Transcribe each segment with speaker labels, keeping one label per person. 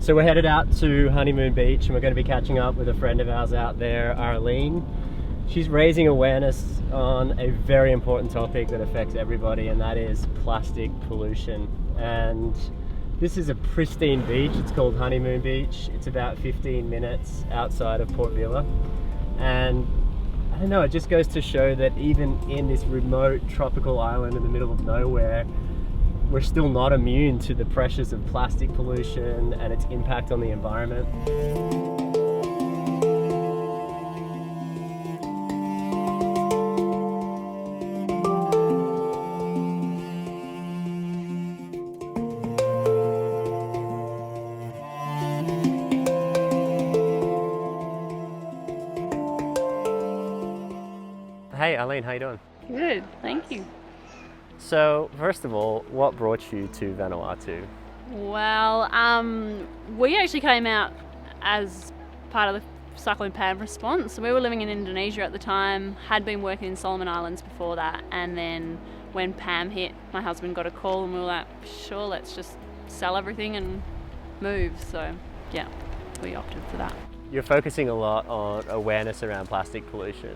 Speaker 1: So we're headed out to Honeymoon Beach and we're going to be catching up with a friend of ours out there, Arlene. She's raising awareness on a very important topic that affects everybody, and that is plastic pollution. And this is a pristine beach. It's called Honeymoon Beach. It's about 15 minutes outside of Port Vila. And I don't know, it just goes to show that even in this remote tropical island in the middle of nowhere, we're still not immune to the pressures of plastic pollution and its impact on the environment. Hey Arlene, how you doing?
Speaker 2: Good, thank you.
Speaker 1: So, first of all, what brought you to Vanuatu?
Speaker 2: Well, we actually came out as part of the Cyclone Pam response. So we were living in Indonesia at the time, had been working in Solomon Islands before that, and then when Pam hit, my husband got a call and we were like, sure, let's just sell everything and move. So, yeah, we opted for that.
Speaker 1: You're focusing a lot on awareness around plastic pollution.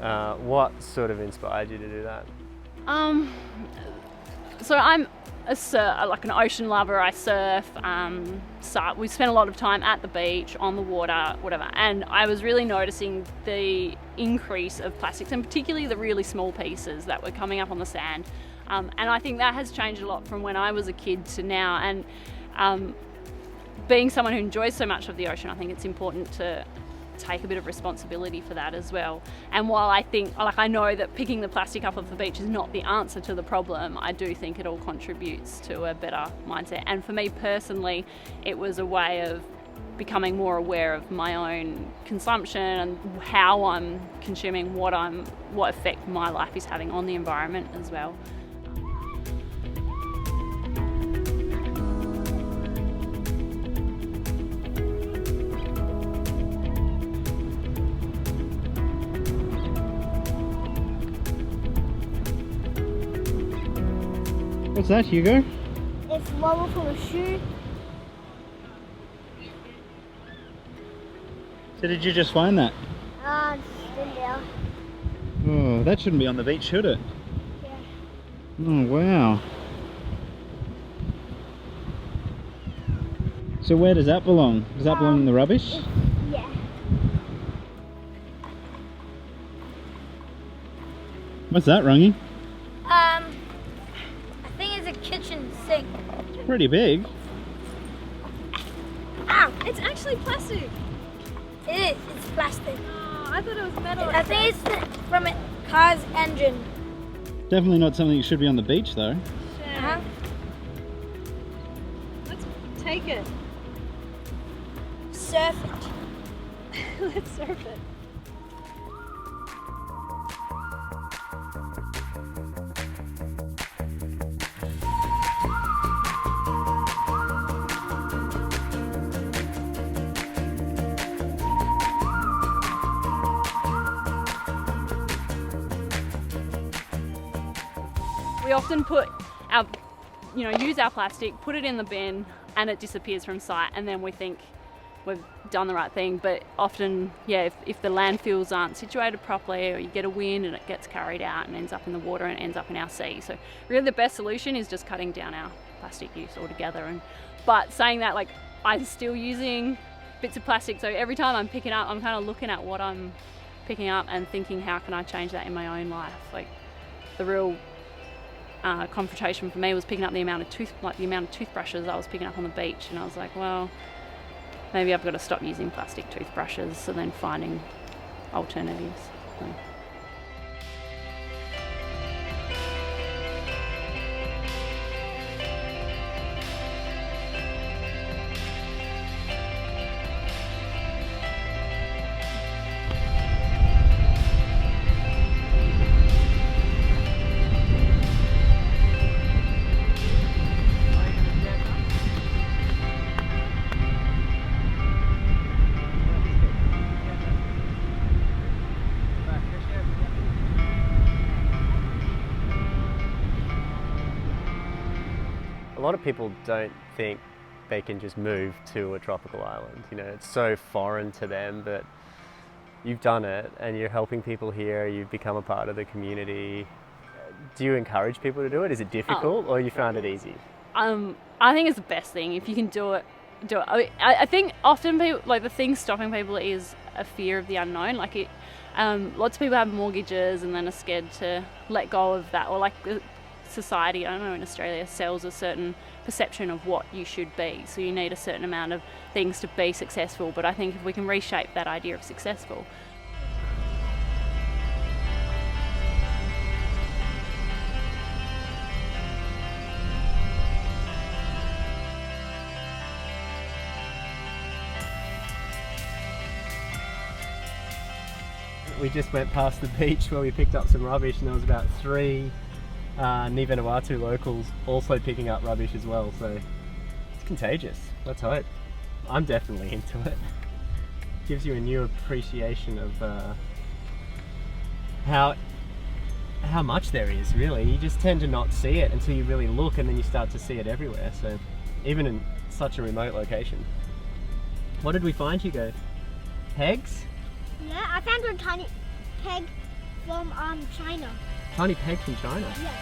Speaker 1: What sort of inspired you to do that?
Speaker 2: So I'm like an ocean lover. I surf. So we spend a lot of time at the beach, on the water, whatever. And I was really noticing the increase of plastics, and particularly the really small pieces that were coming up on the sand. And I think that has changed a lot from when I was a kid to now. And being someone who enjoys so much of the ocean, I think it's important to take a bit of responsibility for that as well. And while I know that picking the plastic up off the beach is not the answer to the problem, I do think it all contributes to a better mindset. And for me personally, it was a way of becoming more aware of my own consumption and how I'm consuming, what effect my life is having on the environment as well.
Speaker 3: What's that, Hugo?
Speaker 4: It's one from a shoe.
Speaker 3: So did you just find that?
Speaker 4: It's in there.
Speaker 3: Oh, that shouldn't be on the beach, should it?
Speaker 4: Yeah.
Speaker 3: Oh, wow. So where does that belong? Does that belong in the rubbish?
Speaker 4: Yeah.
Speaker 3: What's that, Rangi?
Speaker 4: I think it's a kitchen sink.
Speaker 3: It's pretty big.
Speaker 4: Ow!
Speaker 5: It's actually plastic.
Speaker 4: It is. It's plastic.
Speaker 5: Oh, I thought it was metal.
Speaker 4: I think it's from a car's engine.
Speaker 3: Definitely not something that should be on the beach, though.
Speaker 4: Uh-huh.
Speaker 5: Let's take it.
Speaker 4: Surf it.
Speaker 5: Let's surf it.
Speaker 2: We often use our plastic, put it in the bin, and it disappears from sight, and then we think we've done the right thing. But often, if the landfills aren't situated properly, or you get a wind and it gets carried out and ends up in the water and ends up in our sea. So really the best solution is just cutting down our plastic use altogether. But saying that, like, I'm still using bits of plastic, so every time I'm picking up, I'm kind of looking at what I'm picking up and thinking, how can I change that in my own life? Like, the real confrontation for me was picking up the amount of toothbrushes I was picking up on the beach, and I was like, well, maybe I've got to stop using plastic toothbrushes, and then finding alternatives. So.
Speaker 1: A lot of people don't think they can just move to a tropical island. You know, it's so foreign to them, but you've done it and you're helping people here, you've become a part of the community. Do you encourage people to do it? Is it difficult or you found it easy?
Speaker 2: I think it's the best thing. If you can do it, do it. I think often people, like, the thing stopping people is a fear of the unknown. Like lots of people have mortgages and then are scared to let go of that, or like society, I don't know, in Australia sells a certain perception of what you should be, so you need a certain amount of things to be successful. But I think if we can reshape that idea of successful.
Speaker 1: We just went past the beach where we picked up some rubbish, and there was about 3 Vanuatu locals also picking up rubbish as well, so it's contagious. Let's hope. I'm definitely into it. Gives you a new appreciation of how much there is, really. You just tend to not see it until you really look, and then you start to see it everywhere, so even in such a remote location. What did we find, Hugo? Pegs?
Speaker 4: Yeah, I found a tiny peg from China.
Speaker 1: Tiny peg from China?
Speaker 4: Yeah.